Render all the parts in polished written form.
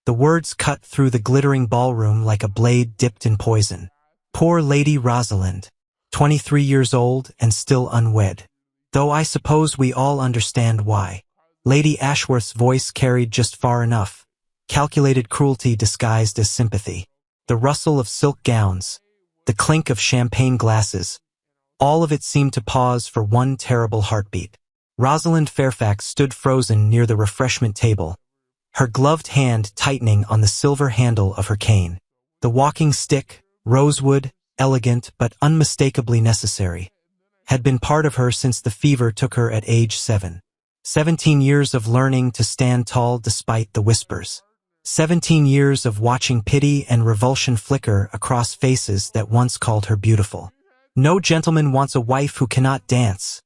The words cut through the glittering ballroom like a blade dipped in poison. Poor Lady Rosalind, 23 years old and still unwed. Though I suppose we all understand why. Lady Ashworth's voice carried just far enough. Calculated cruelty disguised as sympathy. The rustle of silk gowns, the clink of champagne glasses, all of it seemed to pause for one terrible heartbeat. Rosalind Fairfax stood frozen near the refreshment table, her gloved hand tightening on the silver handle of her cane. The walking stick, rosewood, elegant but unmistakably necessary, had been part of her since the fever took her at age 7. 17 years of learning to stand tall despite the whispers. 17 years of watching pity and revulsion flicker across faces that once called her beautiful. No gentleman wants a wife who cannot dance,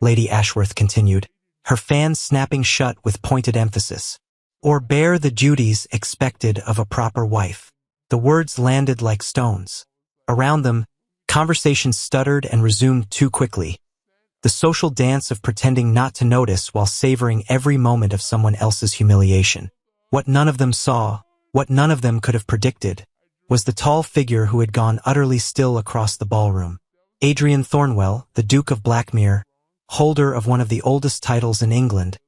Lady Ashworth continued, her fan snapping shut with pointed emphasis, or bear the duties expected of a proper wife. The words landed like stones. Around them, conversation stuttered and resumed too quickly. The social dance of pretending not to notice while savoring every moment of someone else's humiliation. What none of them saw, what none of them could have predicted, was the tall figure who had gone utterly still across the ballroom. Adrian Thornwell, the Duke of Blackmir, holder of one of the oldest titles in England,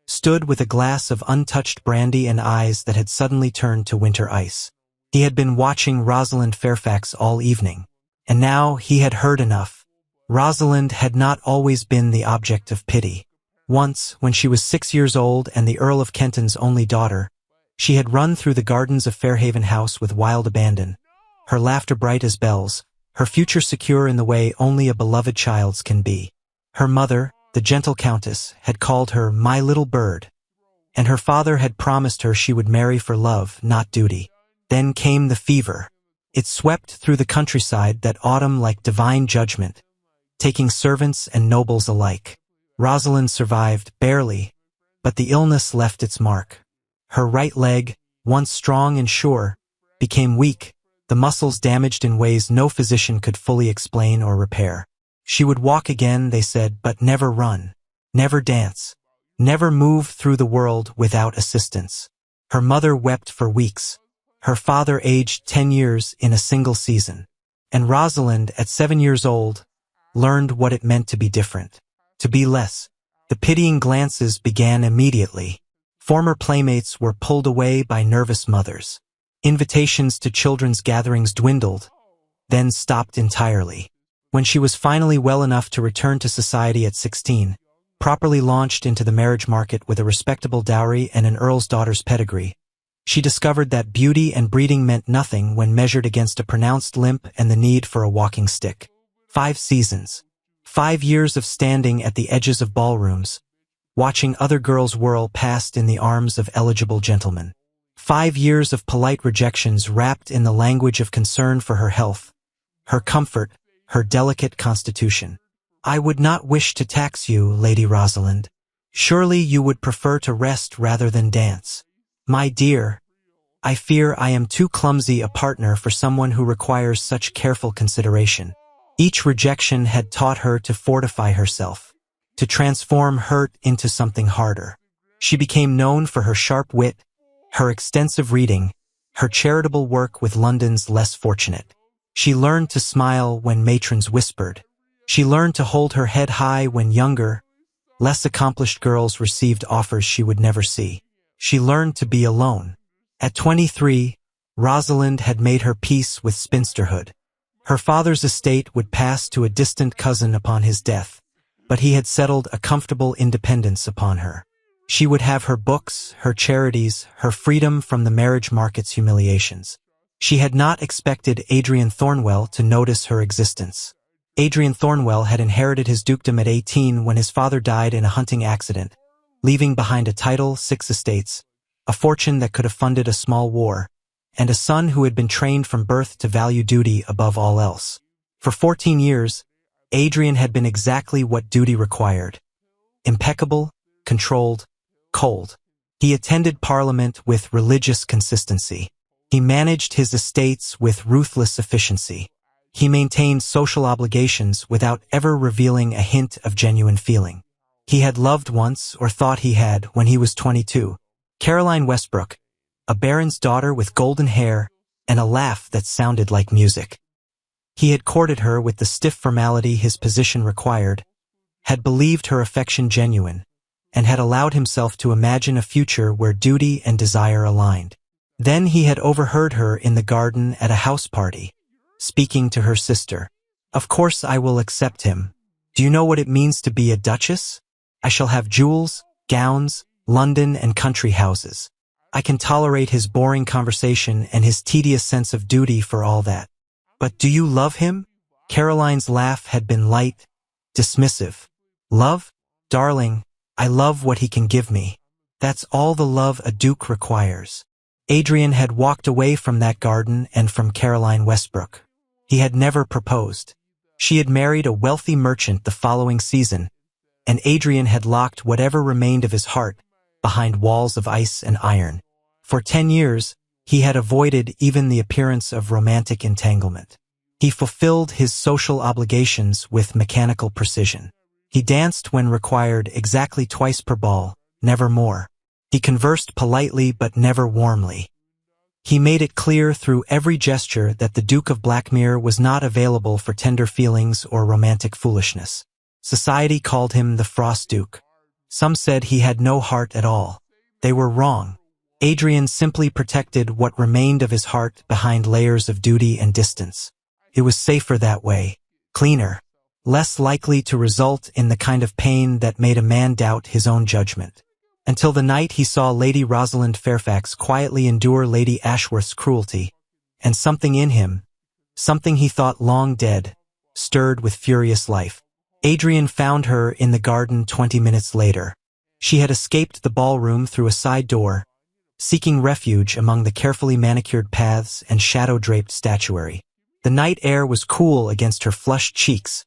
stood with a glass of untouched brandy and eyes that had suddenly turned to winter ice. He had been watching Rosalind Fairfax all evening, and now he had heard enough. Rosalind had not always been the object of pity. Once, when she was 6 years old and the Earl of Kenton's only daughter, she had run through the gardens of Fairhaven House with wild abandon, her laughter bright as bells, her future secure in the way only a beloved child's can be. Her mother, the gentle Countess, had called her "my little bird," and her father had promised her she would marry for love, not duty. Then came the fever. It swept through the countryside that autumn like divine judgment, taking servants and nobles alike. Rosalind survived, barely, but the illness left its mark. Her right leg, once strong and sure, became weak, the muscles damaged in ways no physician could fully explain or repair. She would walk again, they said, but never run, never dance, never move through the world without assistance. Her mother wept for weeks. Her father aged 10 years in a single season. And Rosalind, at 7 years old, learned what it meant to be different, to be less. The pitying glances began immediately. Former playmates were pulled away by nervous mothers. Invitations to children's gatherings dwindled, then stopped entirely. When she was finally well enough to return to society at 16, properly launched into the marriage market with a respectable dowry and an earl's daughter's pedigree, she discovered that beauty and breeding meant nothing when measured against a pronounced limp and the need for a walking stick. 5 seasons. 5 years of standing at the edges of ballrooms, watching other girls whirl past in the arms of eligible gentlemen. 5 years of polite rejections wrapped in the language of concern for her health, her comfort, her delicate constitution. I would not wish to tax you, Lady Rosalind. Surely you would prefer to rest rather than dance. My dear, I fear I am too clumsy a partner for someone who requires such careful consideration. Each rejection had taught her to fortify herself, to transform hurt into something harder. She became known for her sharp wit, her extensive reading, her charitable work with London's less fortunate. She learned to smile when matrons whispered. She learned to hold her head high when younger, less accomplished girls received offers she would never see. She learned to be alone. At 23, Rosalind had made her peace with spinsterhood. Her father's estate would pass to a distant cousin upon his death, but he had settled a comfortable independence upon her. She would have her books, her charities, her freedom from the marriage market's humiliations. She had not expected Adrian Thornwell to notice her existence. Adrian Thornwell had inherited his dukedom at 18 when his father died in a hunting accident, leaving behind a title, 6 estates, a fortune that could have funded a small war, and a son who had been trained from birth to value duty above all else. For 14 years, Adrian had been exactly what duty required. Impeccable, controlled, cold. He attended Parliament with religious consistency. He managed his estates with ruthless efficiency. He maintained social obligations without ever revealing a hint of genuine feeling. He had loved once, or thought he had, when he was 22. Caroline Westbrook, a baron's daughter with golden hair and a laugh that sounded like music. He had courted her with the stiff formality his position required, had believed her affection genuine, and had allowed himself to imagine a future where duty and desire aligned. Then he had overheard her in the garden at a house party, speaking to her sister. "Of course I will accept him. Do you know what it means to be a duchess? I shall have jewels, gowns, London and country houses. I can tolerate his boring conversation and his tedious sense of duty for all that." "But do you love him?" Caroline's laugh had been light, dismissive. "Love? Darling, I love what he can give me. That's all the love a duke requires." Adrian had walked away from that garden and from Caroline Westbrook. He had never proposed. She had married a wealthy merchant the following season, and Adrian had locked whatever remained of his heart behind walls of ice and iron. For 10 years, he had avoided even the appearance of romantic entanglement. He fulfilled his social obligations with mechanical precision. He danced when required exactly twice per ball, never more. He conversed politely but never warmly. He made it clear through every gesture that the Duke of Blackmir was not available for tender feelings or romantic foolishness. Society called him the Frost Duke. Some said he had no heart at all. They were wrong. Adrian simply protected what remained of his heart behind layers of duty and distance. It was safer that way, cleaner, less likely to result in the kind of pain that made a man doubt his own judgment. Until the night he saw Lady Rosalind Fairfax quietly endure Lady Ashworth's cruelty, and something in him, something he thought long dead, stirred with furious life. Adrian found her in the garden 20 minutes later. She had escaped the ballroom through a side door, seeking refuge among the carefully manicured paths and shadow-draped statuary. The night air was cool against her flushed cheeks,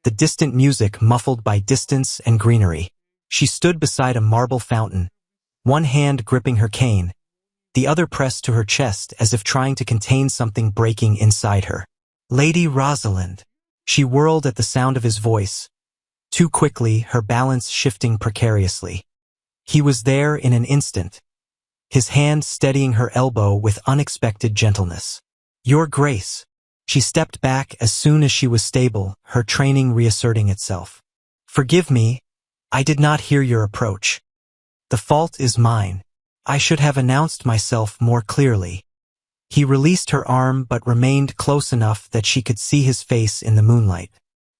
the distant music muffled by distance and greenery. She stood beside a marble fountain, one hand gripping her cane, the other pressed to her chest as if trying to contain something breaking inside her. "Lady Rosalind." She whirled at the sound of his voice, too quickly, her balance shifting precariously. He was there in an instant, his hand steadying her elbow with unexpected gentleness. "Your Grace." She stepped back as soon as she was stable, her training reasserting itself. "Forgive me, I did not hear your approach. The fault is mine. I should have announced myself more clearly." He released her arm but remained close enough that she could see his face in the moonlight.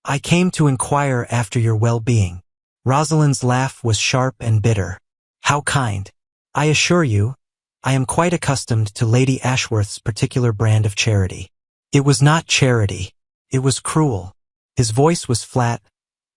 "I came to inquire after your well-being." Rosalind's laugh was sharp and bitter. "How kind. I assure you, I am quite accustomed to Lady Ashworth's particular brand of charity." "It was not charity. It was cruel." His voice was flat,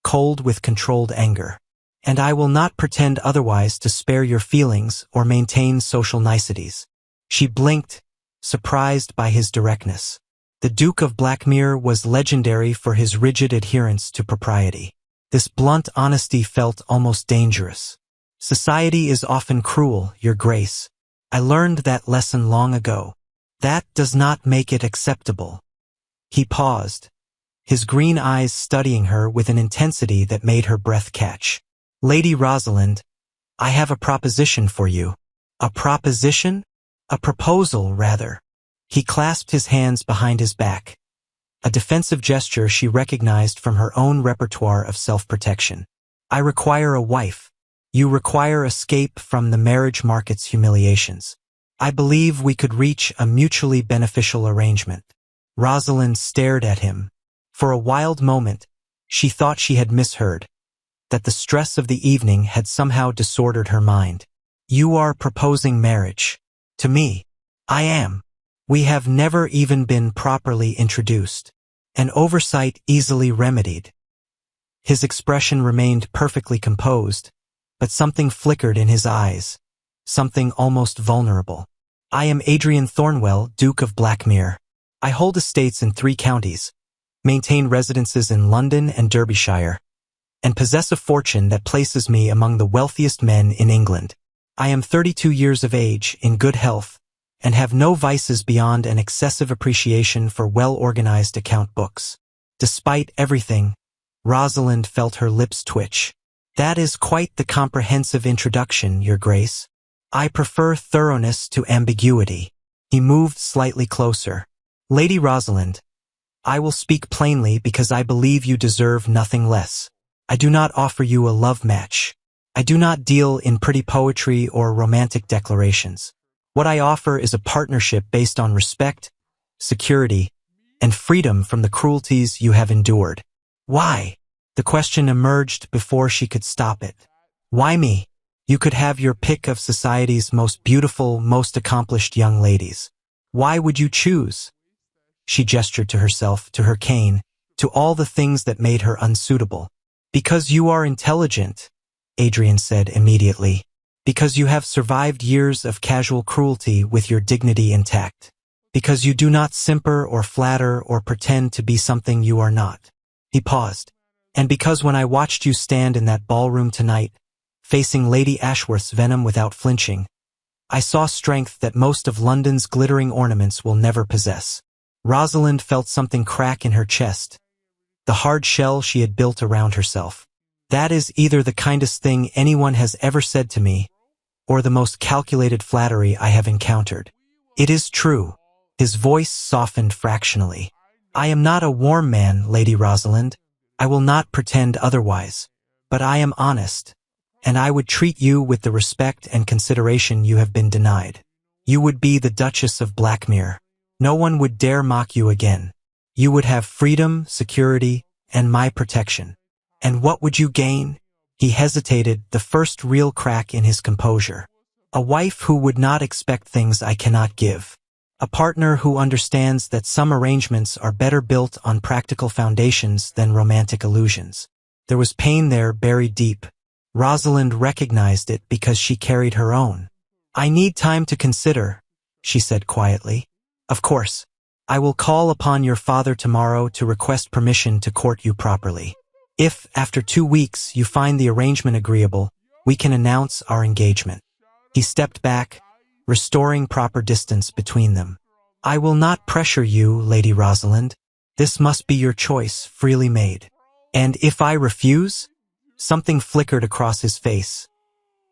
cold with controlled anger. "And I will not pretend otherwise to spare your feelings or maintain social niceties." She blinked, surprised by his directness. The Duke of Blackmir was legendary for his rigid adherence to propriety. This blunt honesty felt almost dangerous. "Society is often cruel, Your Grace. I learned that lesson long ago. That does not make it acceptable." He paused, his green eyes studying her with an intensity that made her breath catch. "Lady Rosalind, I have a proposition for you." "A proposition?" "A proposal, rather." He clasped his hands behind his back, a defensive gesture she recognized from her own repertoire of self-protection. "I require a wife. You require escape from the marriage market's humiliations. I believe we could reach a mutually beneficial arrangement." Rosalind stared at him. For a wild moment, she thought she had misheard, that the stress of the evening had somehow disordered her mind. "You are proposing marriage. To me." "I am. We have never even been properly introduced. An oversight easily remedied." His expression remained perfectly composed, but something flickered in his eyes, something almost vulnerable. "I am Adrian Thornwell, Duke of Blackmir. I hold estates in 3 counties, maintain residences in London and Derbyshire, and possess a fortune that places me among the wealthiest men in England. I am 32 years of age, in good health, and have no vices beyond an excessive appreciation for well-organized account books." Despite everything, Rosalind felt her lips twitch. "That is quite the comprehensive introduction, Your Grace." I prefer thoroughness to ambiguity. He moved slightly closer. Lady Rosalind, I will speak plainly because I believe you deserve nothing less. I do not offer you a love match. I do not deal in pretty poetry or romantic declarations. What I offer is a partnership based on respect, security, and freedom from the cruelties you have endured. Why? The question emerged before she could stop it. Why me? You could have your pick of society's most beautiful, most accomplished young ladies. Why would you choose? She gestured to herself, to her cane, to all the things that made her unsuitable. Because you are intelligent, Adrian said immediately. Because you have survived years of casual cruelty with your dignity intact. Because you do not simper or flatter or pretend to be something you are not. He paused. And because when I watched you stand in that ballroom tonight, facing Lady Ashworth's venom without flinching, I saw strength that most of London's glittering ornaments will never possess. Rosalind felt something crack in her chest, the hard shell she had built around herself. That is either the kindest thing anyone has ever said to me, or the most calculated flattery I have encountered. It is true. His voice softened fractionally. I am not a warm man, Lady Rosalind. I will not pretend otherwise. But I am honest, and I would treat you with the respect and consideration you have been denied. You would be the Duchess of Blackmir. No one would dare mock you again. You would have freedom, security, and my protection. And what would you gain? He hesitated, the first real crack in his composure. A wife who would not expect things I cannot give. A partner who understands that some arrangements are better built on practical foundations than romantic illusions. There was pain there buried deep. Rosalind recognized it because she carried her own. I need time to consider, she said quietly. Of course, I will call upon your father tomorrow to request permission to court you properly. If, after 2 weeks, you find the arrangement agreeable, we can announce our engagement. He stepped back, restoring proper distance between them. I will not pressure you, Lady Rosalind. This must be your choice, freely made. And if I refuse? Something flickered across his face.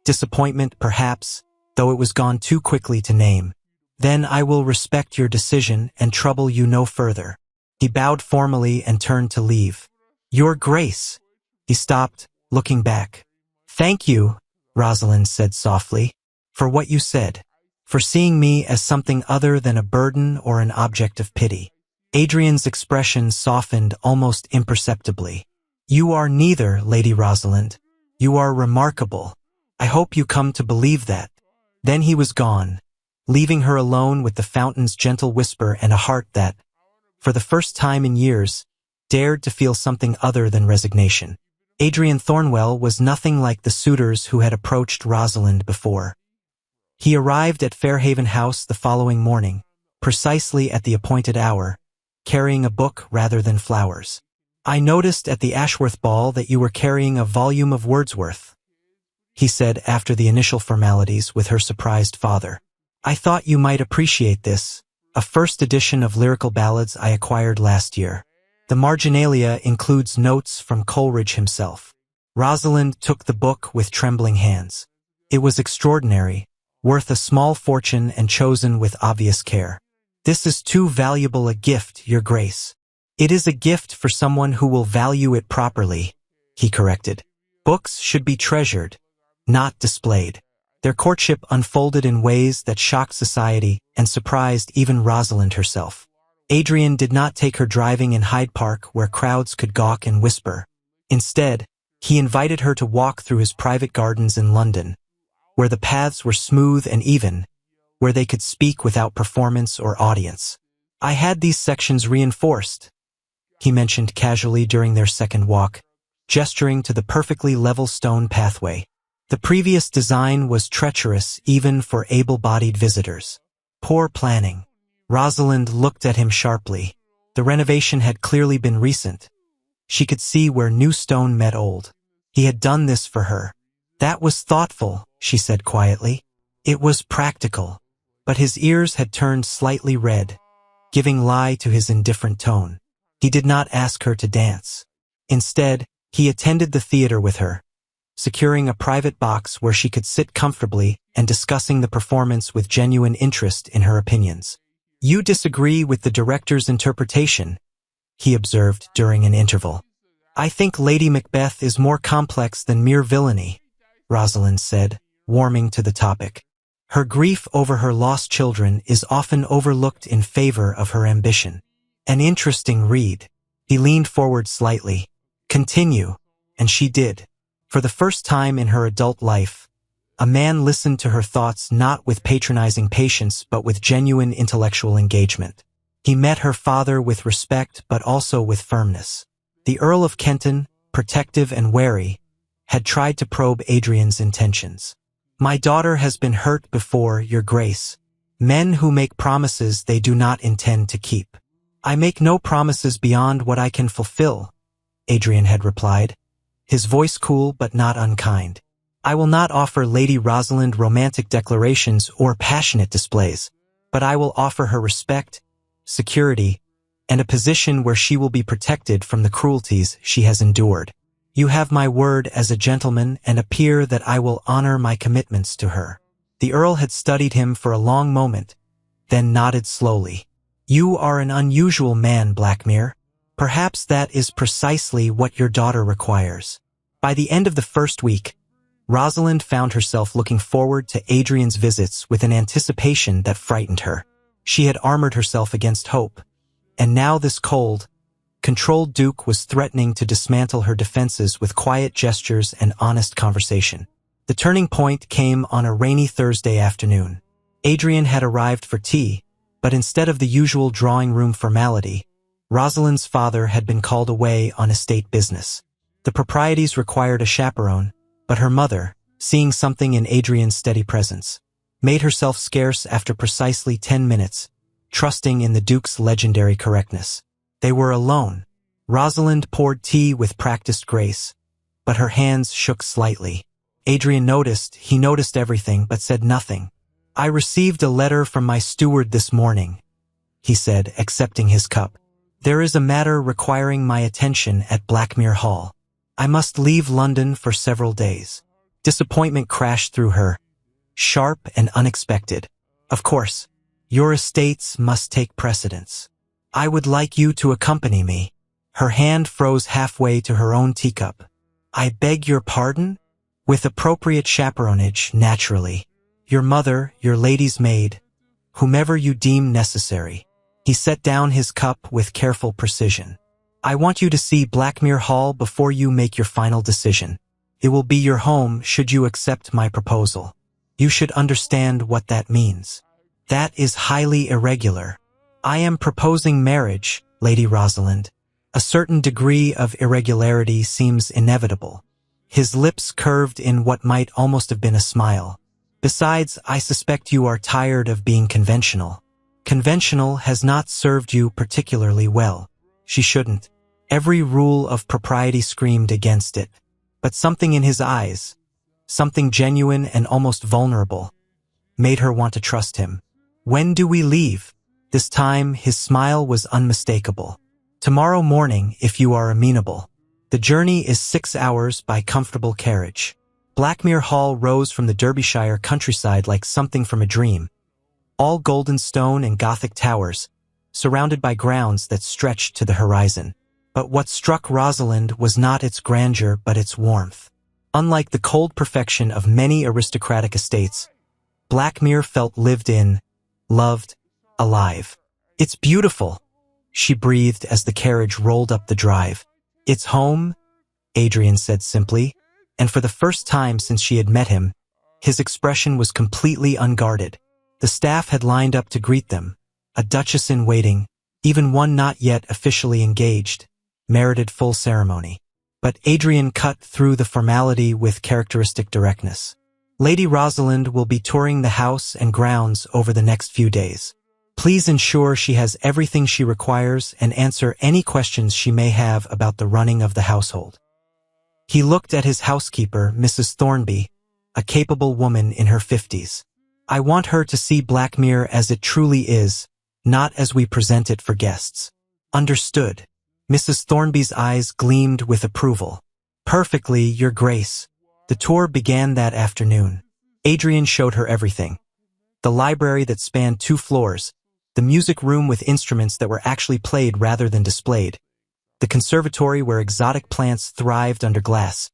Disappointment, perhaps, though it was gone too quickly to name. Then I will respect your decision and trouble you no further. He bowed formally and turned to leave. Your Grace. He stopped, looking back. Thank you, Rosalind said softly, for what you said, for seeing me as something other than a burden or an object of pity. Adrian's expression softened almost imperceptibly. You are neither, Lady Rosalind. You are remarkable. I hope you come to believe that. Then he was gone, leaving her alone with the fountain's gentle whisper and a heart that, for the first time in years, dared to feel something other than resignation. Adrian Thornwell was nothing like the suitors who had approached Rosalind before. He arrived at Fairhaven House the following morning, precisely at the appointed hour, carrying a book rather than flowers. I noticed at the Ashworth ball that you were carrying a volume of Wordsworth, he said after the initial formalities with her surprised father. I thought you might appreciate this, a first edition of lyrical ballads I acquired last year. The marginalia includes notes from Coleridge himself. Rosalind took the book with trembling hands. It was extraordinary, worth a small fortune and chosen with obvious care. This is too valuable a gift, Your Grace. It is a gift for someone who will value it properly, he corrected. Books should be treasured, not displayed. Their courtship unfolded in ways that shocked society and surprised even Rosalind herself. Adrian did not take her driving in Hyde Park where crowds could gawk and whisper. Instead, he invited her to walk through his private gardens in London, where the paths were smooth and even, where they could speak without performance or audience. I had these sections reinforced, he mentioned casually during their second walk, gesturing to the perfectly level stone pathway. The previous design was treacherous even for able-bodied visitors. Poor planning. Rosalind looked at him sharply. The renovation had clearly been recent. She could see where new stone met old. He had done this for her. That was thoughtful, she said quietly. It was practical. But his ears had turned slightly red, giving lie to his indifferent tone. He did not ask her to dance. Instead, he attended the theater with her, securing a private box where she could sit comfortably and discussing the performance with genuine interest in her opinions. "You disagree with the director's interpretation," he observed during an interval. "I think Lady Macbeth is more complex than mere villainy," Rosalind said, warming to the topic. "Her grief over her lost children is often overlooked in favor of her ambition." "An interesting read." He leaned forward slightly. "Continue," and she did. For the first time in her adult life, a man listened to her thoughts not with patronizing patience but with genuine intellectual engagement. He met her father with respect but also with firmness. The Earl of Kenton, protective and wary, had tried to probe Adrian's intentions. "My daughter has been hurt before, Your Grace. Men who make promises they do not intend to keep." "I make no promises beyond what I can fulfill," Adrian had replied, his voice cool but not unkind. "I will not offer Lady Rosalind romantic declarations or passionate displays, but I will offer her respect, security, and a position where she will be protected from the cruelties she has endured. You have my word as a gentleman and appear that I will honor my commitments to her." The Earl had studied him for a long moment, then nodded slowly. "You are an unusual man, Blackmir. Perhaps that is precisely what your daughter requires." By the end of the first week, Rosalind found herself looking forward to Adrian's visits with an anticipation that frightened her. She had armored herself against hope, and now this cold, controlled Duke was threatening to dismantle her defenses with quiet gestures and honest conversation. The turning point came on a rainy Thursday afternoon. Adrian had arrived for tea, but instead of the usual drawing room formality, Rosalind's father had been called away on estate business. The proprieties required a chaperone, but her mother, seeing something in Adrian's steady presence, made herself scarce after precisely 10 minutes, trusting in the Duke's legendary correctness. They were alone. Rosalind poured tea with practiced grace, but her hands shook slightly. Adrian noticed, he noticed everything but said nothing. "I received a letter from my steward this morning," he said, accepting his cup. "There is a matter requiring my attention at Blackmir Hall. I must leave London for several days." Disappointment crashed through her, sharp and unexpected. "Of course, your estates must take precedence. I would like you to accompany me." Her hand froze halfway to her own teacup. "I beg your pardon?" "With appropriate chaperonage, naturally. Your mother, your lady's maid, whomever you deem necessary." He set down his cup with careful precision. "I want you to see Blackmir Hall before you make your final decision. It will be your home should you accept my proposal. You should understand what that means. That is highly irregular. I am proposing marriage, Lady Rosalind. A certain degree of irregularity seems inevitable." His lips curved in what might almost have been a smile. "Besides, I suspect you are tired of being conventional. Conventional has not served you particularly well." She shouldn't. Every rule of propriety screamed against it. But something in his eyes, something genuine and almost vulnerable, made her want to trust him. "When do we leave?" This time, his smile was unmistakable. "Tomorrow morning, if you are amenable. The journey is 6 hours by comfortable carriage." Blackmir Hall rose from the Derbyshire countryside like something from a dream. All golden stone and Gothic towers, surrounded by grounds that stretched to the horizon. But what struck Rosalind was not its grandeur but its warmth. Unlike the cold perfection of many aristocratic estates, Blackmir felt lived in, loved, alive. "It's beautiful," she breathed as the carriage rolled up the drive. "It's home," Adrian said simply, and for the first time since she had met him, his expression was completely unguarded. The staff had lined up to greet them, a duchess in waiting, even one not yet officially engaged, merited full ceremony. But Adrian cut through the formality with characteristic directness. "Lady Rosalind will be touring the house and grounds over the next few days. Please ensure she has everything she requires and answer any questions she may have about the running of the household." He looked at his housekeeper, Mrs. Thornby, a capable woman in her 50s. "I want her to see Blackmir as it truly is, not as we present it for guests." "Understood." Mrs. Thornby's eyes gleamed with approval. "Perfectly, Your Grace." The tour began that afternoon. Adrian showed her everything. The library that spanned 2 floors, the music room with instruments that were actually played rather than displayed, the conservatory where exotic plants thrived under glass,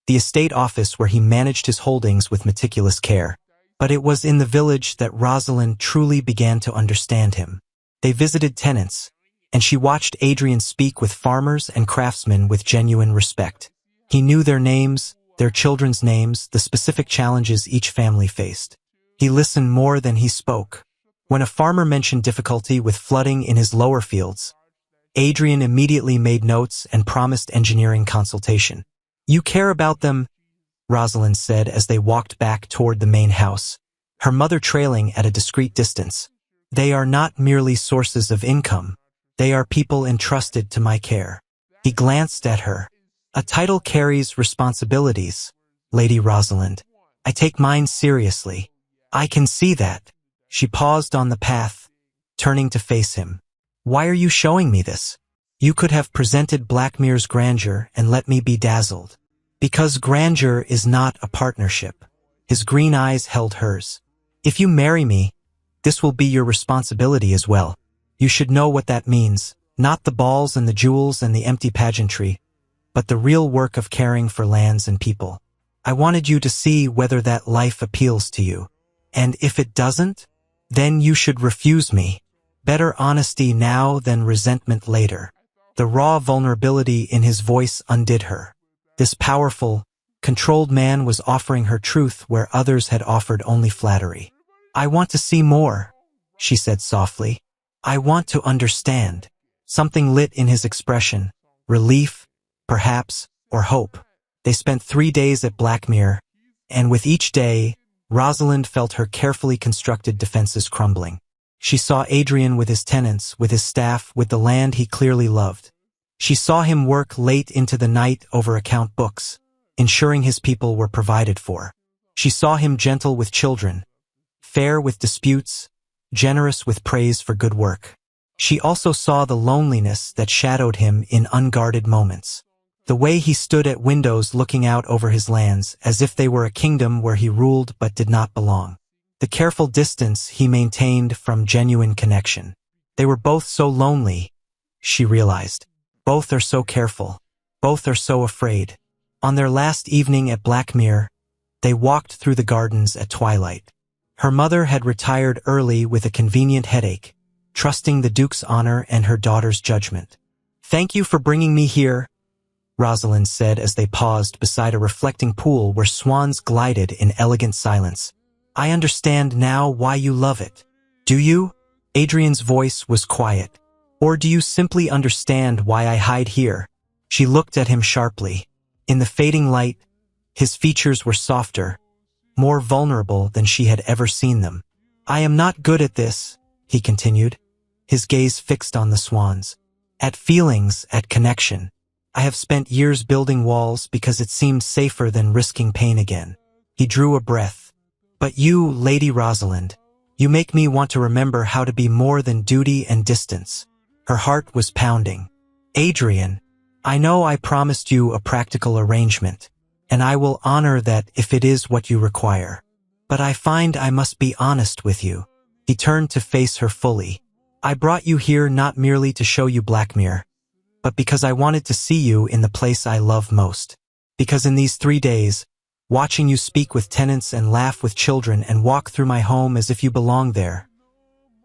the estate office where he managed his holdings with meticulous care. But it was in the village that Rosalind truly began to understand him. They visited tenants, and she watched Adrian speak with farmers and craftsmen with genuine respect. He knew their names, their children's names, the specific challenges each family faced. He listened more than he spoke. When a farmer mentioned difficulty with flooding in his lower fields, Adrian immediately made notes and promised engineering consultation. "You care about them," Rosalind said as they walked back toward the main house, her mother trailing at a discreet distance. "They are not merely sources of income. They are people entrusted to my care." He glanced at her. "A title carries responsibilities, Lady Rosalind. I take mine seriously. I can see that." She paused on the path, turning to face him. "Why are you showing me this? You could have presented Blackmir's grandeur and let me be dazzled." "Because grandeur is not a partnership." His green eyes held hers. "If you marry me, this will be your responsibility as well. You should know what that means, not the balls and the jewels and the empty pageantry, but the real work of caring for lands and people. I wanted you to see whether that life appeals to you. And if it doesn't, then you should refuse me. Better honesty now than resentment later." The raw vulnerability in his voice undid her. This powerful, controlled man was offering her truth where others had offered only flattery. "I want to see more," she said softly. "I want to understand." Something lit in his expression, relief, perhaps, or hope. They spent 3 days at Blackmir, and with each day, Rosalind felt her carefully constructed defenses crumbling. She saw Adrian with his tenants, with his staff, with the land he clearly loved. She saw him work late into the night over account books, ensuring his people were provided for. She saw him gentle with children, fair with disputes, generous with praise for good work. She also saw the loneliness that shadowed him in unguarded moments. The way he stood at windows looking out over his lands as if they were a kingdom where he ruled but did not belong. The careful distance he maintained from genuine connection. They were both so lonely, she realized. Both are so careful. Both are so afraid. On their last evening at Blackmir, they walked through the gardens at twilight. Her mother had retired early with a convenient headache, trusting the Duke's honor and her daughter's judgment. "Thank you for bringing me here," Rosalind said as they paused beside a reflecting pool where swans glided in elegant silence. "I understand now why you love it." "Do you?" Adrian's voice was quiet. "Or do you simply understand why I hide here?" She looked at him sharply. In the fading light, his features were softer, more vulnerable than she had ever seen them. "I am not good at this," he continued, his gaze fixed on the swans. "At feelings, at connection. I have spent years building walls because it seemed safer than risking pain again." He drew a breath. "But you, Lady Rosalind, you make me want to remember how to be more than duty and distance." Her heart was pounding. "Adrian, I know I promised you a practical arrangement, and I will honor that if it is what you require. But I find I must be honest with you." He turned to face her fully. "I brought you here not merely to show you Blackmir, but because I wanted to see you in the place I love most. Because in these 3 days, watching you speak with tenants and laugh with children and walk through my home as if you belonged there."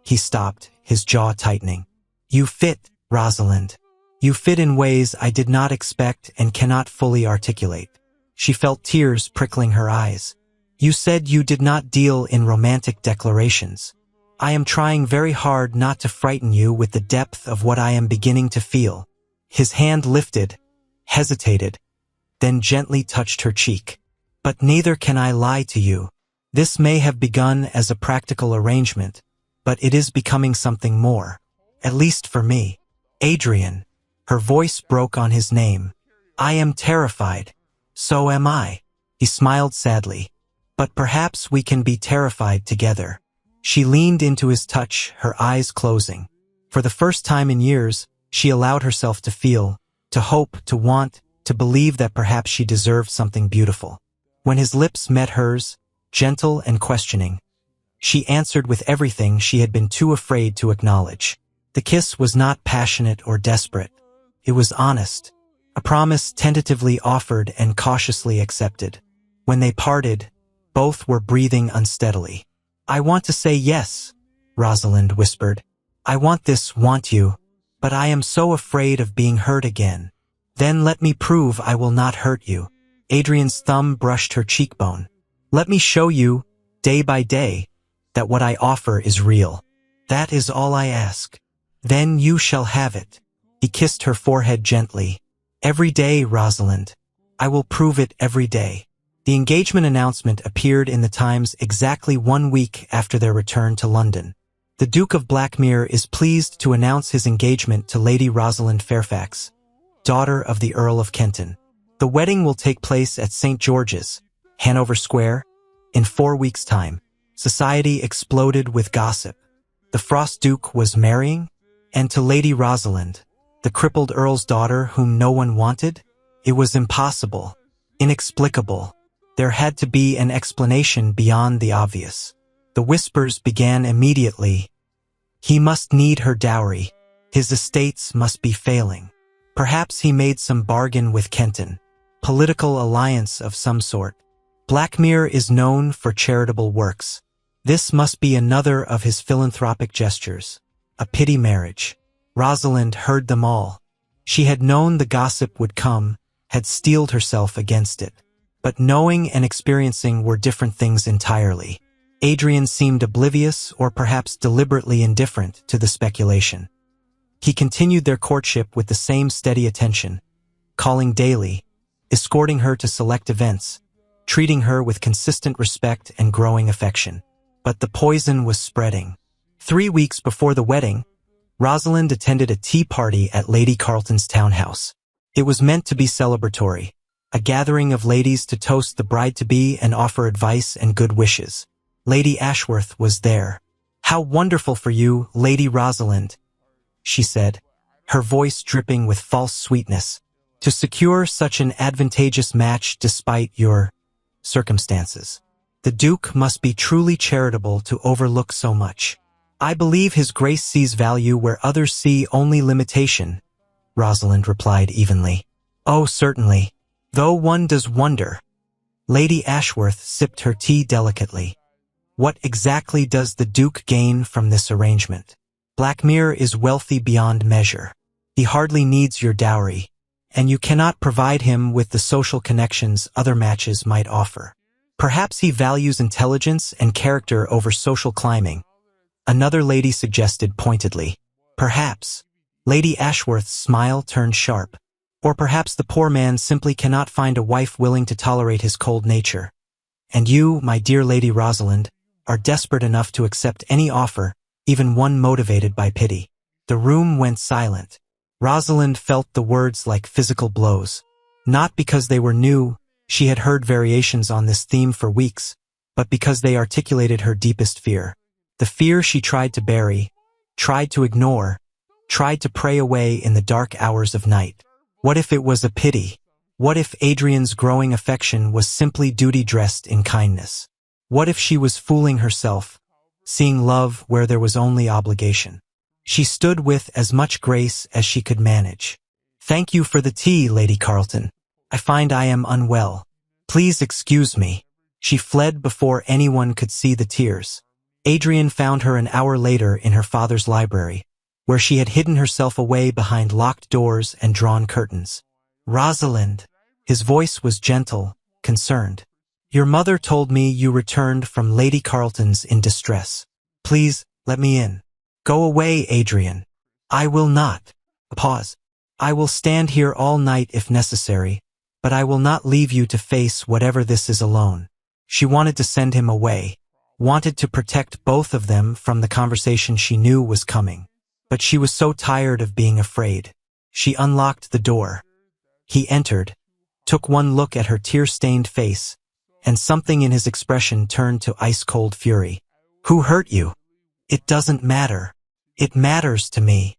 He stopped, his jaw tightening. "You fit, Rosalind. You fit in ways I did not expect and cannot fully articulate." She felt tears prickling her eyes. "You said you did not deal in romantic declarations. I am trying very hard not to frighten you with the depth of what I am beginning to feel." His hand lifted, hesitated, then gently touched her cheek. "But neither can I lie to you. This may have begun as a practical arrangement, but it is becoming something more. At least for me. Adrian." Her voice broke on his name. "I am terrified. So am I." He smiled sadly. "But perhaps we can be terrified together." She leaned into his touch, her eyes closing. For the first time in years, she allowed herself to feel, to hope, to want, to believe that perhaps she deserved something beautiful. When his lips met hers, gentle and questioning. She answered with everything she had been too afraid to acknowledge. The kiss was not passionate or desperate. It was honest, a promise tentatively offered and cautiously accepted. When they parted, both were breathing unsteadily. "I want to say yes," Rosalind whispered. "I want you, but I am so afraid of being hurt again." "Then let me prove I will not hurt you." Adrian's thumb brushed her cheekbone. "Let me show you, day by day, that what I offer is real. That is all I ask. Then you shall have it." He kissed her forehead gently. "Every day, Rosalind. I will prove it every day." The engagement announcement appeared in the Times exactly 1 week after their return to London. The Duke of Blackmir is pleased to announce his engagement to Lady Rosalind Fairfax, daughter of the Earl of Kenton. The wedding will take place at St. George's, Hanover Square, in 4 weeks' time. Society exploded with gossip. The Frost Duke was marrying? And to Lady Rosalind, the crippled Earl's daughter whom no one wanted? It was impossible, inexplicable. There had to be an explanation beyond the obvious. The whispers began immediately. He must need her dowry. His estates must be failing. Perhaps he made some bargain with Kenton. Political alliance of some sort. Blackmir is known for charitable works. This must be another of his philanthropic gestures. A pity marriage. Rosalind heard them all. She had known the gossip would come, had steeled herself against it. But knowing and experiencing were different things entirely. Adrian seemed oblivious or perhaps deliberately indifferent to the speculation. He continued their courtship with the same steady attention, calling daily, escorting her to select events, treating her with consistent respect and growing affection. But the poison was spreading. 3 weeks before the wedding, Rosalind attended a tea party at Lady Carleton's townhouse. It was meant to be celebratory, a gathering of ladies to toast the bride-to-be and offer advice and good wishes. Lady Ashworth was there. "How wonderful for you, Lady Rosalind," she said, her voice dripping with false sweetness, "to secure such an advantageous match despite your circumstances. The Duke must be truly charitable to overlook so much." "I believe His Grace sees value where others see only limitation," Rosalind replied evenly. "Oh, certainly. Though one does wonder." Lady Ashworth sipped her tea delicately. "What exactly does the Duke gain from this arrangement? Blackmir is wealthy beyond measure. He hardly needs your dowry, and you cannot provide him with the social connections other matches might offer. Perhaps he values intelligence and character over social climbing," another lady suggested pointedly. "Perhaps." Lady Ashworth's smile turned sharp. "Or perhaps the poor man simply cannot find a wife willing to tolerate his cold nature. And you, my dear Lady Rosalind, are desperate enough to accept any offer, even one motivated by pity." The room went silent. Rosalind felt the words like physical blows. Not because they were new, she had heard variations on this theme for weeks, but because they articulated her deepest fear. The fear she tried to bury, tried to ignore, tried to pray away in the dark hours of night. What if it was a pity? What if Adrian's growing affection was simply duty dressed in kindness? What if she was fooling herself, seeing love where there was only obligation? She stood with as much grace as she could manage. "Thank you for the tea, Lady Carleton. I find I am unwell. Please excuse me." She fled before anyone could see the tears. Adrian found her an hour later in her father's library, where she had hidden herself away behind locked doors and drawn curtains. "Rosalind." His voice was gentle, concerned. "Your mother told me you returned from Lady Carleton's in distress. Please, let me in." "Go away, Adrian." "I will not." Pause. "I will stand here all night if necessary, but I will not leave you to face whatever this is alone." She wanted to send him away, wanted to protect both of them from the conversation she knew was coming. But she was so tired of being afraid. She unlocked the door. He entered, took one look at her tear-stained face, and something in his expression turned to ice-cold fury. "Who hurt you?" "It doesn't matter. It matters to me."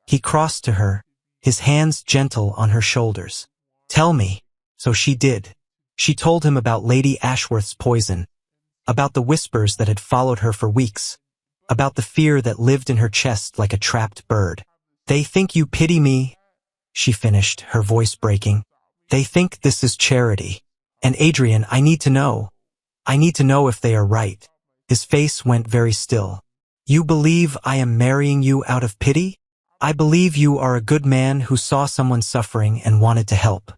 He crossed to her, his hands gentle on her shoulders. "Tell me." So she did. She told him about Lady Ashworth's poison, about the whispers that had followed her for weeks, about the fear that lived in her chest like a trapped bird. "They think you pity me," she finished, her voice breaking. "They think this is charity. And Adrian, I need to know. I need to know if they are right." His face went very still. "You believe I am marrying you out of pity? I believe you are a good man who saw someone suffering and wanted to help.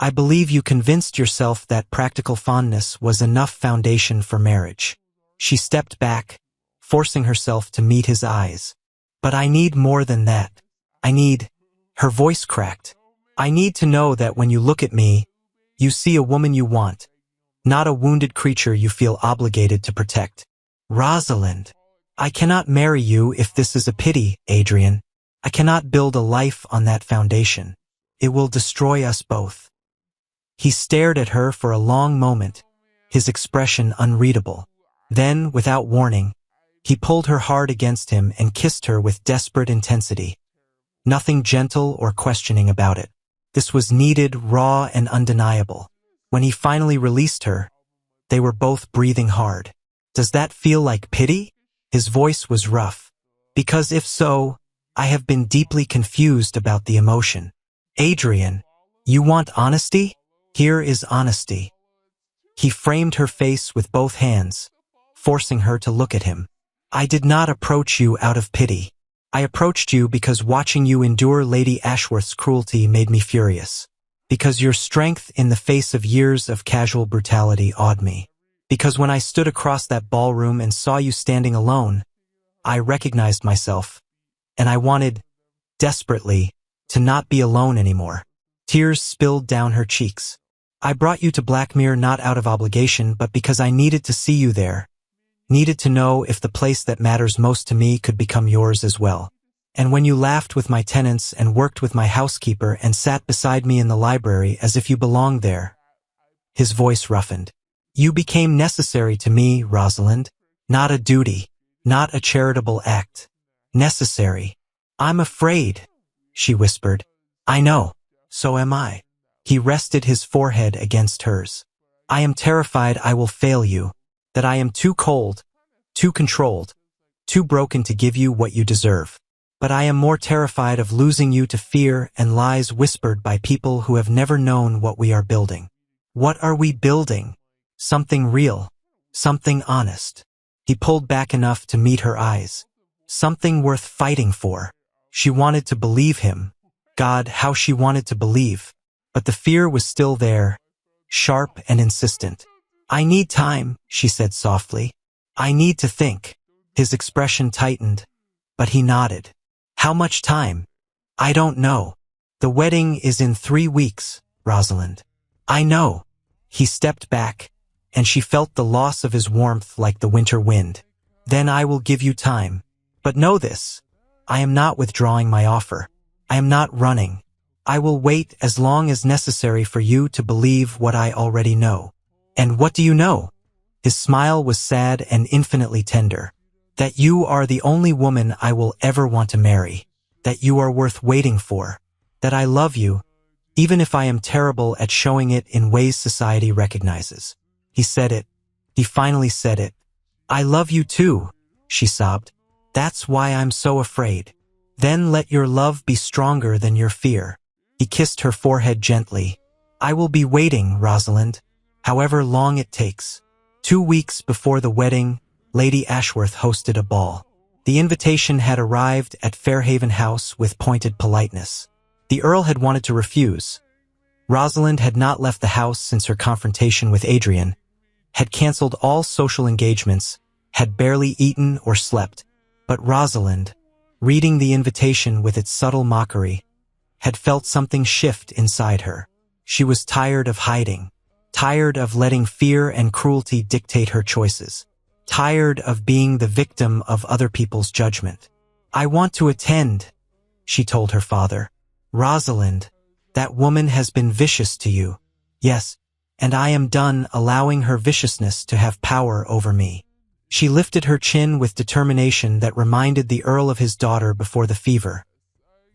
I believe you convinced yourself that practical fondness was enough foundation for marriage." She stepped back, forcing herself to meet his eyes. "But I need more than that. I need—" Her voice cracked. "I need to know that when you look at me, you see a woman you want, not a wounded creature you feel obligated to protect." "Rosalind, I cannot marry you if this is a pity, Adrian. I cannot build a life on that foundation. It will destroy us both." He stared at her for a long moment, his expression unreadable. Then, without warning, he pulled her hard against him and kissed her with desperate intensity. Nothing gentle or questioning about it. This was needed, raw, and undeniable. When he finally released her, they were both breathing hard. "Does that feel like pity?" His voice was rough. "Because if so, I have been deeply confused about the emotion." "Adrian, you want honesty? Here is honesty." He framed her face with both hands, forcing her to look at him. "I did not approach you out of pity. I approached you because watching you endure Lady Ashworth's cruelty made me furious. Because your strength in the face of years of casual brutality awed me. Because when I stood across that ballroom and saw you standing alone, I recognized myself, and I wanted, desperately, to not be alone anymore." Tears spilled down her cheeks. "I brought you to Blackmir not out of obligation, but because I needed to see you there. Needed to know if the place that matters most to me could become yours as well. And when you laughed with my tenants and worked with my housekeeper and sat beside me in the library as if you belonged there." His voice roughened. "You became necessary to me, Rosalind. Not a duty, not a charitable act. Necessary." "I'm afraid," she whispered. "I know, so am I." He rested his forehead against hers. "I am terrified I will fail you, that I am too cold, too controlled, too broken to give you what you deserve. But I am more terrified of losing you to fear and lies whispered by people who have never known what we are building." "What are we building?" "Something real, something honest." He pulled back enough to meet her eyes. "Something worth fighting for." She wanted to believe him. God, how she wanted to believe. But the fear was still there, sharp and insistent. "I need time," she said softly. "I need to think." His expression tightened, but he nodded. "How much time?" "I don't know. The wedding is in 3 weeks, Rosalind." "I know." He stepped back, and she felt the loss of his warmth like the winter wind. "Then I will give you time. But know this, I am not withdrawing my offer. I am not running. I will wait as long as necessary for you to believe what I already know." "And what do you know?" His smile was sad and infinitely tender. "That you are the only woman I will ever want to marry. That you are worth waiting for. That I love you, even if I am terrible at showing it in ways society recognizes." He said it. He finally said it. "I love you too," she sobbed. "That's why I'm so afraid." "Then let your love be stronger than your fear." He kissed her forehead gently. "I will be waiting, Rosalind, however long it takes." 2 weeks before the wedding, Lady Ashworth hosted a ball. The invitation had arrived at Fairhaven House with pointed politeness. The Earl had wanted to refuse. Rosalind had not left the house since her confrontation with Adrian, had cancelled all social engagements, had barely eaten or slept. But Rosalind, reading the invitation with its subtle mockery, had felt something shift inside her. She was tired of hiding, tired of letting fear and cruelty dictate her choices, tired of being the victim of other people's judgment. "I want to attend," she told her father. "Rosalind, that woman has been vicious to you." "Yes, and I am done allowing her viciousness to have power over me." She lifted her chin with determination that reminded the Earl of his daughter before the fever.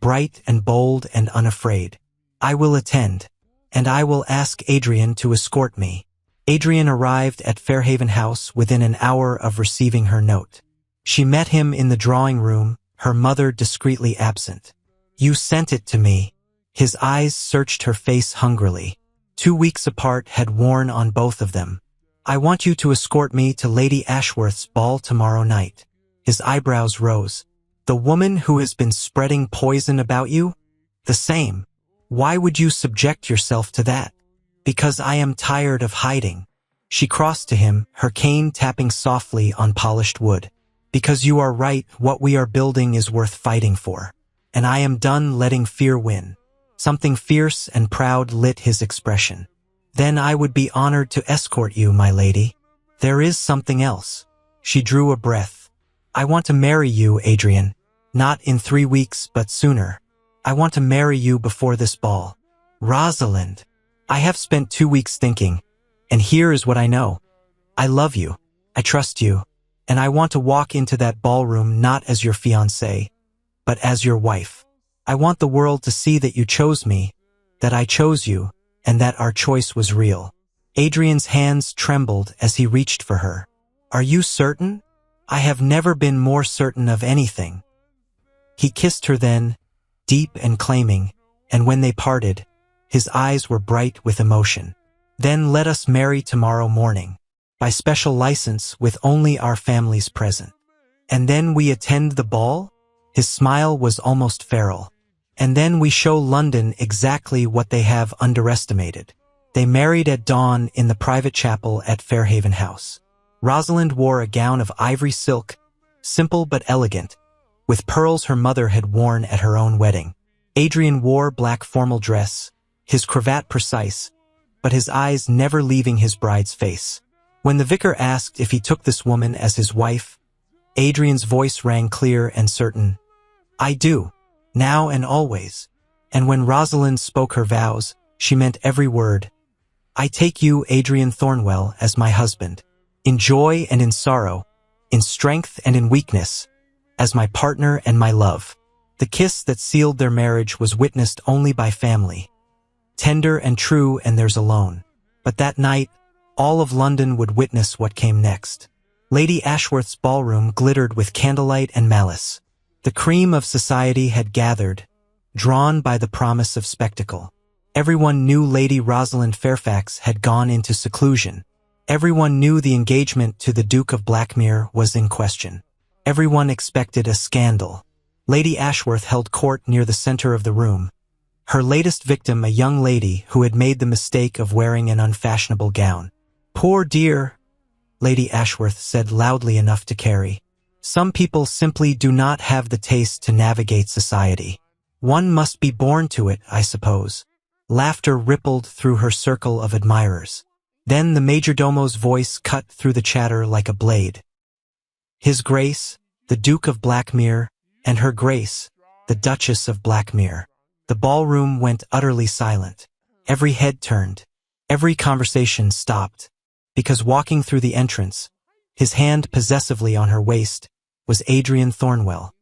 Bright and bold and unafraid. "I will attend, and I will ask Adrian to escort me." Adrian arrived at Fairhaven House within an hour of receiving her note. She met him in the drawing room, her mother discreetly absent. "You sent it to me." His eyes searched her face hungrily. 2 weeks apart had worn on both of them. "I want you to escort me to Lady Ashworth's ball tomorrow night." His eyebrows rose. "The woman who has been spreading poison about you?" "The same." "Why would you subject yourself to that?" "Because I am tired of hiding." She crossed to him, her cane tapping softly on polished wood. "Because you are right, what we are building is worth fighting for. And I am done letting fear win." Something fierce and proud lit his expression. "Then I would be honored to escort you, my lady." "There is something else." She drew a breath. "I want to marry you, Adrian. Not in 3 weeks, but sooner. I want to marry you before this ball." "Rosalind." "I have spent 2 weeks thinking, and here is what I know. I love you. I trust you. And I want to walk into that ballroom not as your fiancée, but as your wife. I want the world to see that you chose me, that I chose you, and that our choice was real." Adrian's hands trembled as he reached for her. "Are you certain?" "I have never been more certain of anything." He kissed her then, deep and claiming, and when they parted, his eyes were bright with emotion. "Then let us marry tomorrow morning, by special license with only our families present." "And then we attend the ball?" His smile was almost feral. "And then we show London exactly what they have underestimated." They married at dawn in the private chapel at Fairhaven House. Rosalind wore a gown of ivory silk, simple but elegant, with pearls her mother had worn at her own wedding. Adrian wore black formal dress, his cravat precise, but his eyes never leaving his bride's face. When the vicar asked if he took this woman as his wife, Adrian's voice rang clear and certain. "I do, now and always." And when Rosalind spoke her vows, she meant every word. "I take you, Adrian Thornwell, as my husband, in joy and in sorrow, in strength and in weakness, as my partner and my love." The kiss that sealed their marriage was witnessed only by family. Tender and true and theirs alone. But that night, all of London would witness what came next. Lady Ashworth's ballroom glittered with candlelight and malice. The cream of society had gathered, drawn by the promise of spectacle. Everyone knew Lady Rosalind Fairfax had gone into seclusion. Everyone knew the engagement to the Duke of Blackmir was in question. Everyone expected a scandal. Lady Ashworth held court near the center of the room. Her latest victim, a young lady who had made the mistake of wearing an unfashionable gown. "Poor dear," Lady Ashworth said loudly enough to carry. "Some people simply do not have the taste to navigate society. One must be born to it, I suppose." Laughter rippled through her circle of admirers. Then the majordomo's voice cut through the chatter like a blade. "His Grace, the Duke of Blackmir, and Her Grace, the Duchess of Blackmir." The ballroom went utterly silent. Every head turned. Every conversation stopped. Because walking through the entrance, his hand possessively on her waist, was Adrian Thornwell.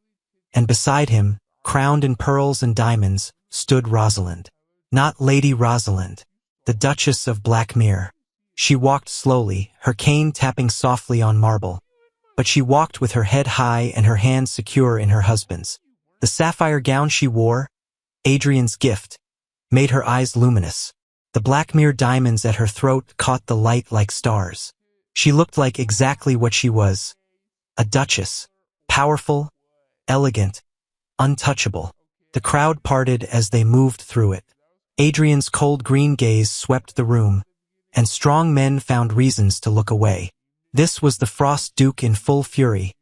And beside him, crowned in pearls and diamonds, stood Rosalind. Not Lady Rosalind, the Duchess of Blackmir. She walked slowly, her cane tapping softly on marble. But she walked with her head high and her hands secure in her husband's. The sapphire gown she wore, Adrian's gift, made her eyes luminous. The Blackmir diamonds at her throat caught the light like stars. She looked like exactly what she was. A duchess. Powerful, elegant, untouchable. The crowd parted as they moved through it. Adrian's cold green gaze swept the room, and strong men found reasons to look away. This was the Frost Duke in full fury,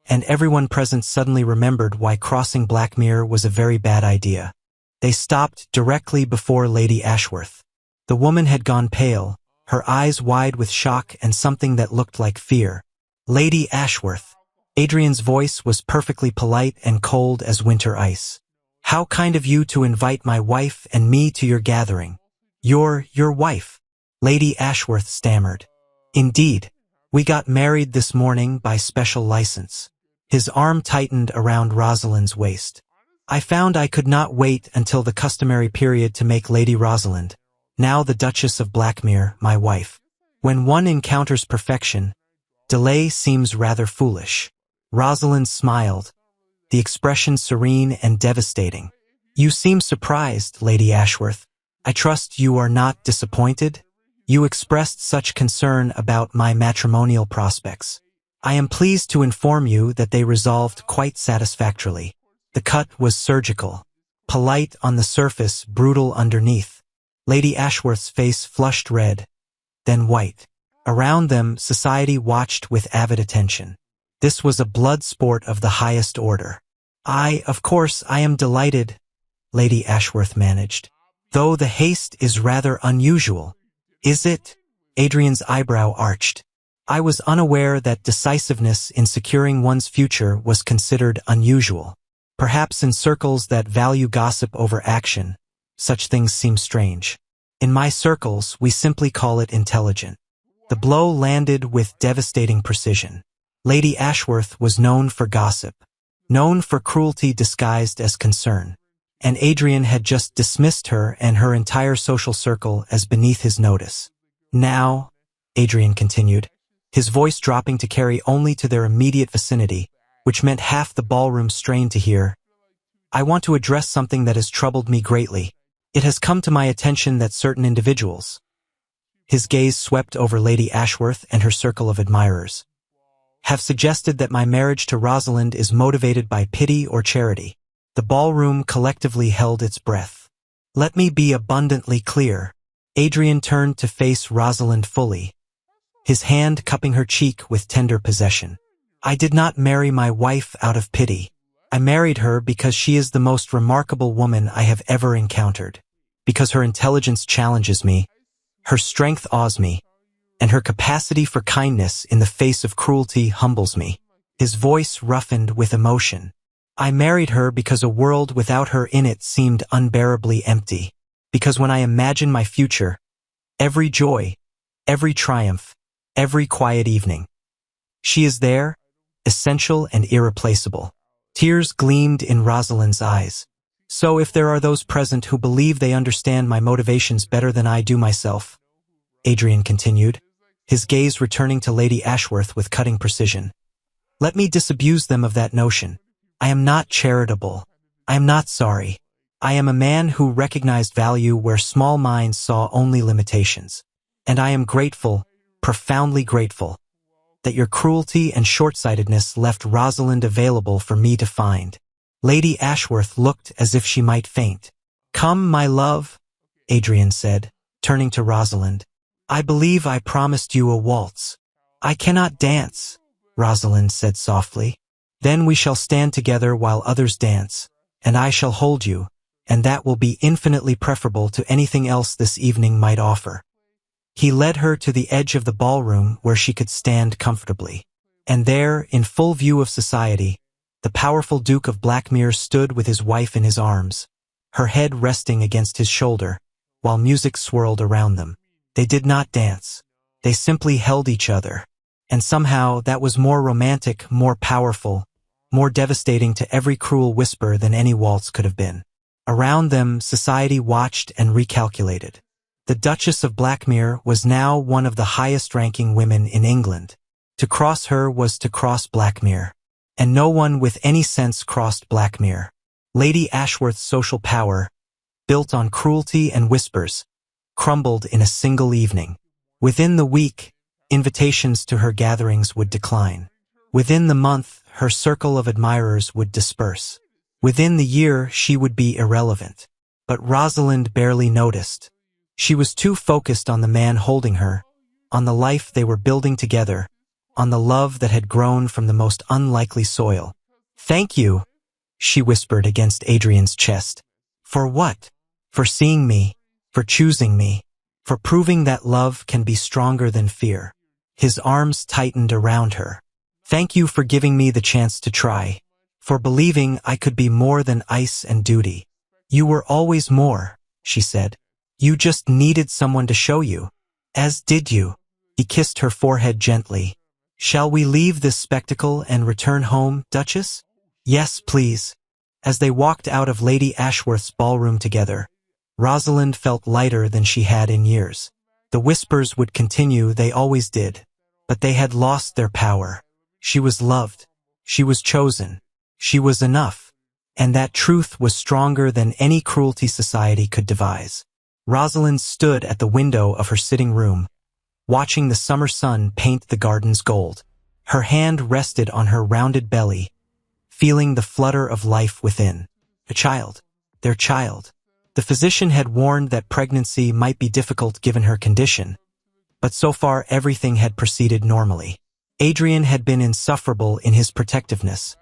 and everyone present suddenly remembered why crossing Blackmir was a very bad idea. They stopped directly before Lady Ashworth. The woman had gone pale, her eyes wide with shock and something that looked like fear. "Lady Ashworth." Adrian's voice was perfectly polite and cold as winter ice. "How kind of you to invite my wife and me to your gathering." Your wife," Lady Ashworth stammered. "Indeed. We got married this morning by special license." His arm tightened around Rosalind's waist. "I found I could not wait until the customary period to make Lady Rosalind, now the Duchess of Blackmir, my wife." When one encounters perfection, delay seems rather foolish. Rosalind smiled, the expression serene and devastating. You seem surprised, Lady Ashworth. I trust you are not disappointed? You expressed such concern about my matrimonial prospects. I am pleased to inform you that they resolved quite satisfactorily. The cut was surgical. Polite on the surface, brutal underneath. Lady Ashworth's face flushed red, then white. Around them, society watched with avid attention. This was a blood sport of the highest order. Of course, I am delighted, Lady Ashworth managed. Though the haste is rather unusual. Is it? Adrian's eyebrow arched. I was unaware that decisiveness in securing one's future was considered unusual. Perhaps in circles that value gossip over action, such things seem strange. In my circles, we simply call it intelligent. The blow landed with devastating precision. Lady Ashworth was known for gossip, known for cruelty disguised as concern, and Adrian had just dismissed her and her entire social circle as beneath his notice. Now, Adrian continued, his voice dropping to carry only to their immediate vicinity, which meant half the ballroom strained to hear, I want to address something that has troubled me greatly. It has come to my attention that certain individuals. His gaze swept over Lady Ashworth and her circle of admirers. Have suggested that my marriage to Rosalind is motivated by pity or charity. The ballroom collectively held its breath. Let me be abundantly clear. Adrian turned to face Rosalind fully, his hand cupping her cheek with tender possession. I did not marry my wife out of pity. I married her because she is the most remarkable woman I have ever encountered. Because her intelligence challenges me, her strength awes me, and her capacity for kindness in the face of cruelty humbles me. His voice roughened with emotion. I married her because a world without her in it seemed unbearably empty. Because when I imagine my future, every joy, every triumph, every quiet evening, she is there, essential and irreplaceable. Tears gleamed in Rosalind's eyes. So if there are those present who believe they understand my motivations better than I do myself, Adrian continued, his gaze returning to Lady Ashworth with cutting precision, let me disabuse them of that notion. I am not charitable. I am not sorry. I am a man who recognized value where small minds saw only limitations. And I am grateful, profoundly grateful, that your cruelty and short-sightedness left Rosalind available for me to find. Lady Ashworth looked as if she might faint. Come, my love, Adrian said, turning to Rosalind. I believe I promised you a waltz. I cannot dance, Rosalind said softly. Then we shall stand together while others dance, and I shall hold you, and that will be infinitely preferable to anything else this evening might offer. He led her to the edge of the ballroom where she could stand comfortably. And there, in full view of society, the powerful Duke of Blackmir stood with his wife in his arms, her head resting against his shoulder, while music swirled around them. They did not dance. They simply held each other. And somehow that was more romantic, more powerful, more devastating to every cruel whisper than any waltz could have been. Around them, society watched and recalculated. The Duchess of Blackmir was now one of the highest-ranking women in England. To cross her was to cross Blackmir. And no one with any sense crossed Blackmir. Lady Ashworth's social power, built on cruelty and whispers, crumbled in a single evening. Within the week, invitations to her gatherings would decline. Within the month, her circle of admirers would disperse. Within the year, she would be irrelevant. But Rosalind barely noticed. She was too focused on the man holding her, on the life they were building together, on the love that had grown from the most unlikely soil. Thank you, she whispered against Adrian's chest. For what? For seeing me, for choosing me, for proving that love can be stronger than fear. His arms tightened around her. Thank you for giving me the chance to try, for believing I could be more than ice and duty. You were always more, she said. You just needed someone to show you. As did you. He kissed her forehead gently. Shall we leave this spectacle and return home, Duchess? Yes, please. As they walked out of Lady Ashworth's ballroom together, Rosalind felt lighter than she had in years. The whispers would continue, they always did. But they had lost their power. She was loved. She was chosen. She was enough. And that truth was stronger than any cruelty society could devise. Rosalind stood at the window of her sitting room, watching the summer sun paint the gardens gold. Her hand rested on her rounded belly, feeling the flutter of life within. A child. Their child. The physician had warned that pregnancy might be difficult given her condition, but so far everything had proceeded normally. Adrian had been insufferable in his protectiveness,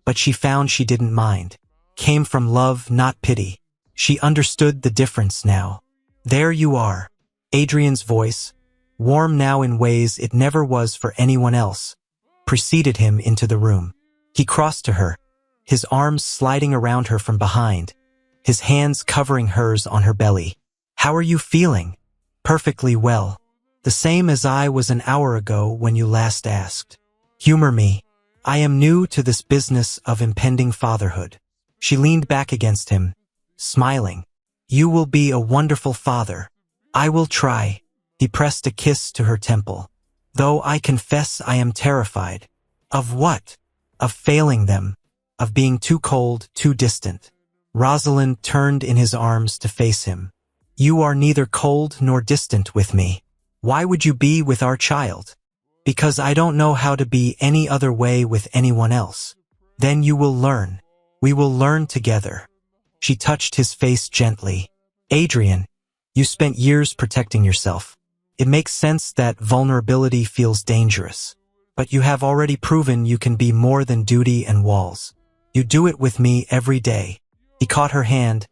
but she found she didn't mind. Came from love, not pity. She understood the difference now. There you are. Adrian's voice, warm now in ways it never was for anyone else, preceded him into the room. He crossed to her, his arms sliding around her from behind, his hands covering hers on her belly. How are you feeling? Perfectly well. The same as I was an hour ago when you last asked. Humor me. I am new to this business of impending fatherhood. She leaned back against him, smiling. You will be a wonderful father. I will try. He pressed a kiss to her temple. Though I confess I am terrified. Of what? Of failing them. Of being too cold, too distant. Rosalind turned in his arms to face him. You are neither cold nor distant with me. Why would you be with our child? Because I don't know how to be any other way with anyone else. Then you will learn. We will learn together. She touched his face gently. Adrian, you spent years protecting yourself. It makes sense that vulnerability feels dangerous. But you have already proven you can be more than duty and walls. You do it with me every day. He caught her hand,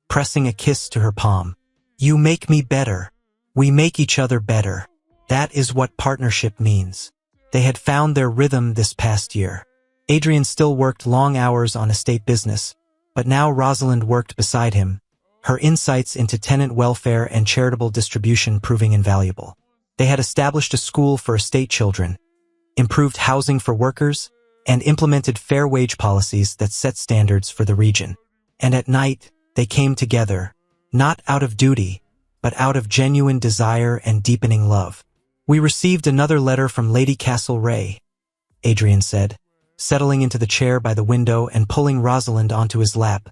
pressing a kiss to her palm. You make me better. We make each other better. That is what partnership means. They had found their rhythm this past year. Adrian still worked long hours on estate business, but now Rosalind worked beside him, her insights into tenant welfare and charitable distribution proving invaluable. They had established a school for estate children, improved housing for workers, and implemented fair wage policies that set standards for the region. And at night, they came together, not out of duty, but out of genuine desire and deepening love. We received another letter from Lady Castlereagh, Adrian said, settling into the chair by the window and pulling Rosalind onto his lap.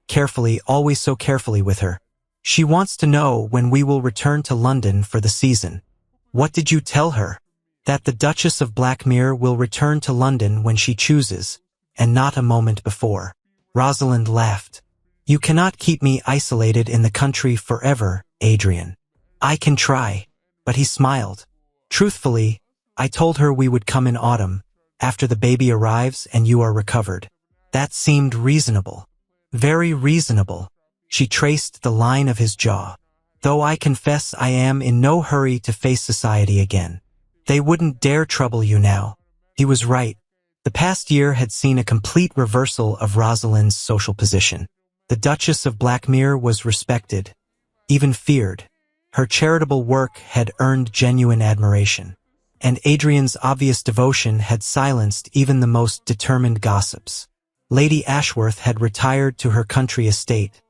Carefully, always so carefully with her. She wants to know when we will return to London for the season. What did you tell her? That the Duchess of Blackmir will return to London when she chooses, and not a moment before. Rosalind laughed. You cannot keep me isolated in the country forever, Adrian. I can try. But he smiled. Truthfully, I told her we would come in autumn, after the baby arrives and you are recovered. That seemed reasonable. Very reasonable. She traced the line of his jaw. Though I confess I am in no hurry to face society again. They wouldn't dare trouble you now. He was right. The past year had seen a complete reversal of Rosalind's social position. The Duchess of Blackmir was respected, even feared. Her charitable work had earned genuine admiration, and Adrian's obvious devotion had silenced even the most determined gossips. Lady Ashworth had retired to her country estate,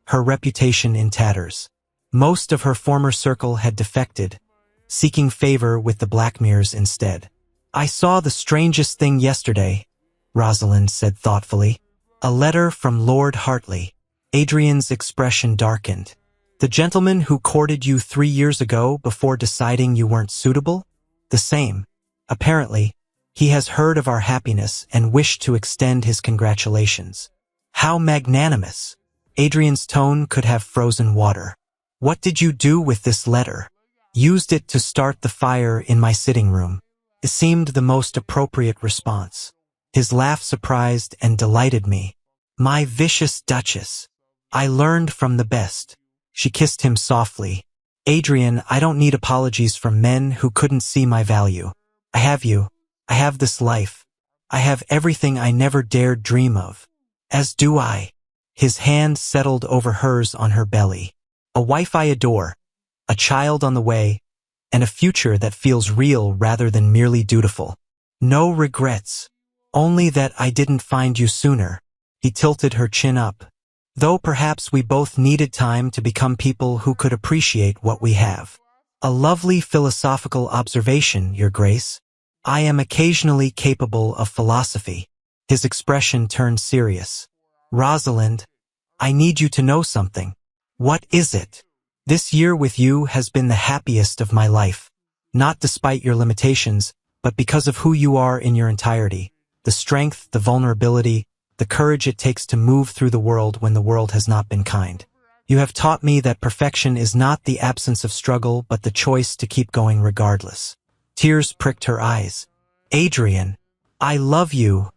her reputation in tatters. Most of her former circle had defected, seeking favor with the Blackmirs instead. I saw the strangest thing yesterday, Rosalind said thoughtfully. A letter from Lord Hartley. Adrian's expression darkened. The gentleman who courted you 3 years ago before deciding you weren't suitable? The same. Apparently, he has heard of our happiness and wished to extend his congratulations. How magnanimous! Adrian's tone could have frozen water. What did you do with this letter? Used it to start the fire in my sitting room. It seemed the most appropriate response. His laugh surprised and delighted me. My vicious Duchess. I learned from the best. She kissed him softly. Adrian, I don't need apologies from men who couldn't see my value. I have you. I have this life. I have everything I never dared dream of. As do I. His hand settled over hers on her belly. A wife I adore, a child on the way, and a future that feels real rather than merely dutiful. No regrets. Only that I didn't find you sooner. He tilted her chin up. Though perhaps we both needed time to become people who could appreciate what we have. A lovely philosophical observation, Your Grace. I am occasionally capable of philosophy. His expression turned serious. Rosalind, I need you to know something. What is it? This year with you has been the happiest of my life. Not despite your limitations, but because of who you are in your entirety. The strength, the vulnerability, the courage it takes to move through the world when the world has not been kind. You have taught me that perfection is not the absence of struggle, but the choice to keep going regardless. Tears pricked her eyes. Adrian, I love you,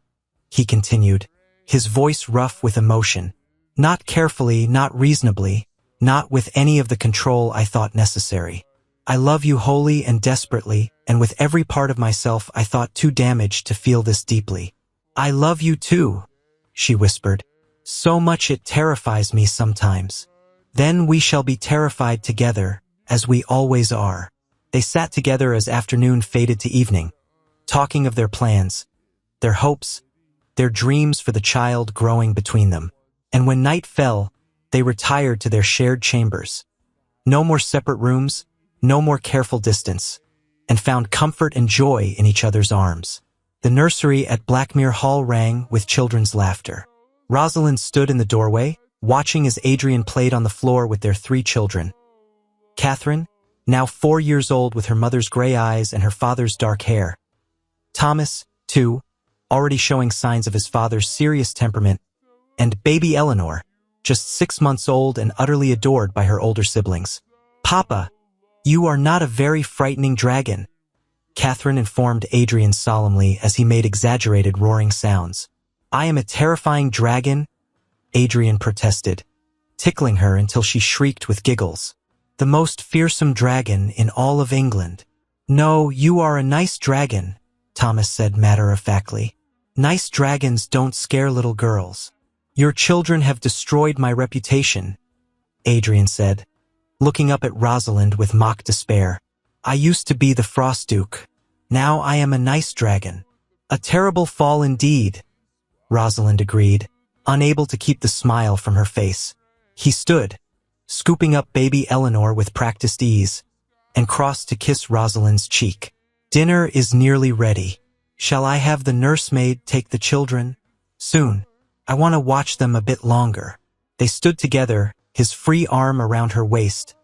he continued, his voice rough with emotion. Not carefully, not reasonably, not with any of the control I thought necessary. I love you wholly and desperately, and with every part of myself I thought too damaged to feel this deeply. I love you too, she whispered. So much it terrifies me sometimes. Then we shall be terrified together, as we always are. They sat together as afternoon faded to evening, talking of their plans, their hopes, their dreams for the child growing between them. And when night fell, they retired to their shared chambers. No more separate rooms, no more careful distance, and found comfort and joy in each other's arms. The nursery at Blackmir Hall rang with children's laughter. Rosalind stood in the doorway, watching as Adrian played on the floor with their 3 children. Catherine, now 4 years old with her mother's gray eyes and her father's dark hair. Thomas, 2, already showing signs of his father's serious temperament, and baby Eleanor, just 6 months old and utterly adored by her older siblings. Papa, you are not a very frightening dragon, Catherine informed Adrian solemnly as he made exaggerated roaring sounds. I am a terrifying dragon, Adrian protested, tickling her until she shrieked with giggles. The most fearsome dragon in all of England. No, you are a nice dragon, Thomas said matter-of-factly. Nice dragons don't scare little girls. Your children have destroyed my reputation, Adrian said, looking up at Rosalind with mock despair. I used to be the Frost Duke. Now I am a nice dragon. A terrible fall indeed, Rosalind agreed, unable to keep the smile from her face. He stood, scooping up baby Eleanor with practiced ease, and crossed to kiss Rosalind's cheek. Dinner is nearly ready. Shall I have the nursemaid take the children? Soon. I want to watch them a bit longer. They stood together, his free arm around her waist,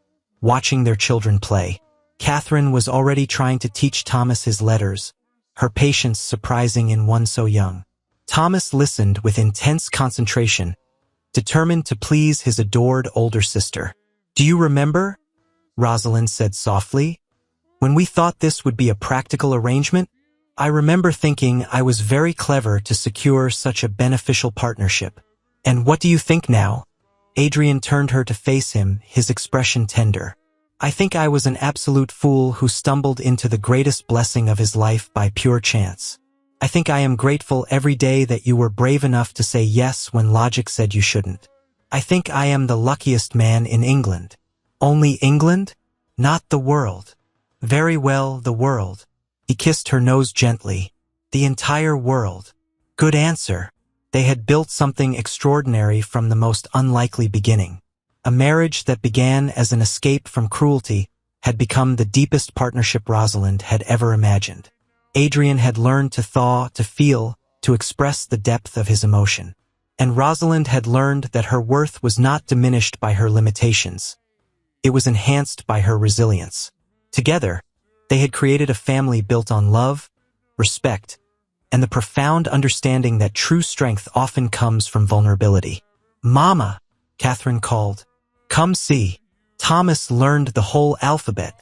watching their children play. Catherine was already trying to teach Thomas his letters, her patience surprising in one so young. Thomas listened with intense concentration, determined to please his adored older sister. Do you remember? Rosalind said softly. When we thought this would be a practical arrangement, I remember thinking I was very clever to secure such a beneficial partnership. And what do you think now? Adrian turned her to face him, his expression tender. I think I was an absolute fool who stumbled into the greatest blessing of his life by pure chance. I think I am grateful every day that you were brave enough to say yes when logic said you shouldn't. I think I am the luckiest man in England. Only England? Not the world. Very well, the world. He kissed her nose gently. The entire world. Good answer. They had built something extraordinary from the most unlikely beginning. A marriage that began as an escape from cruelty had become the deepest partnership Rosalind had ever imagined. Adrian had learned to thaw, to feel, to express the depth of his emotion. And Rosalind had learned that her worth was not diminished by her limitations. It was enhanced by her resilience. Together, they had created a family built on love, respect, and the profound understanding that true strength often comes from vulnerability. Mama, Catherine called. Come see. Thomas learned the whole alphabet.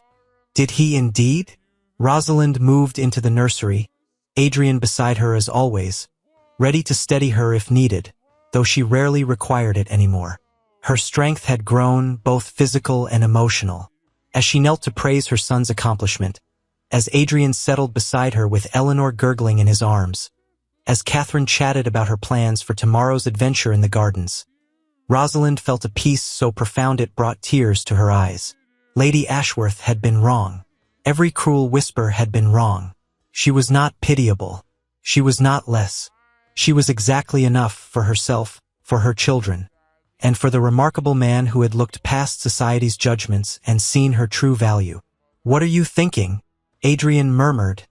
Did he indeed? Rosalind moved into the nursery, Adrian beside her as always, ready to steady her if needed, though she rarely required it anymore. Her strength had grown, both physical and emotional, as she knelt to praise her son's accomplishment, as Adrian settled beside her with Eleanor gurgling in his arms, as Catherine chatted about her plans for tomorrow's adventure in the gardens. Rosalind felt a peace so profound it brought tears to her eyes. Lady Ashworth had been wrong. Every cruel whisper had been wrong. She was not pitiable. She was not less. She was exactly enough for herself, for her children, and for the remarkable man who had looked past society's judgments and seen her true value. "What are you thinking?" Adrian murmured,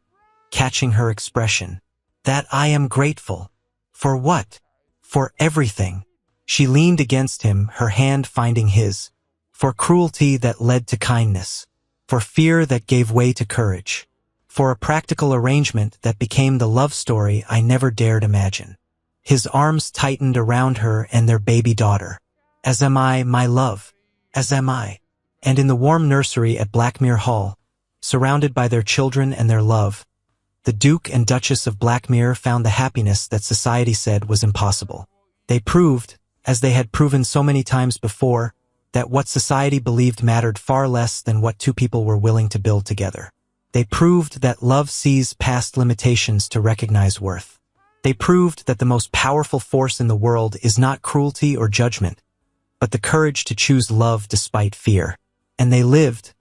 catching her expression. "That I am grateful." "For what?" "For everything." She leaned against him, her hand finding his. "For cruelty that led to kindness. For fear that gave way to courage. For a practical arrangement that became the love story I never dared imagine." His arms tightened around her and their baby daughter. "As am I, my love. As am I." And in the warm nursery at Blackmir Hall, surrounded by their children and their love, the Duke and Duchess of Blackmir found the happiness that society said was impossible. They proved, as they had proven so many times before, that what society believed mattered far less than what two people were willing to build together. They proved that love sees past limitations to recognize worth. They proved that the most powerful force in the world is not cruelty or judgment, but the courage to choose love despite fear. And they lived,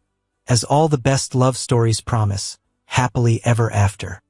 as all the best love stories promise, happily ever after.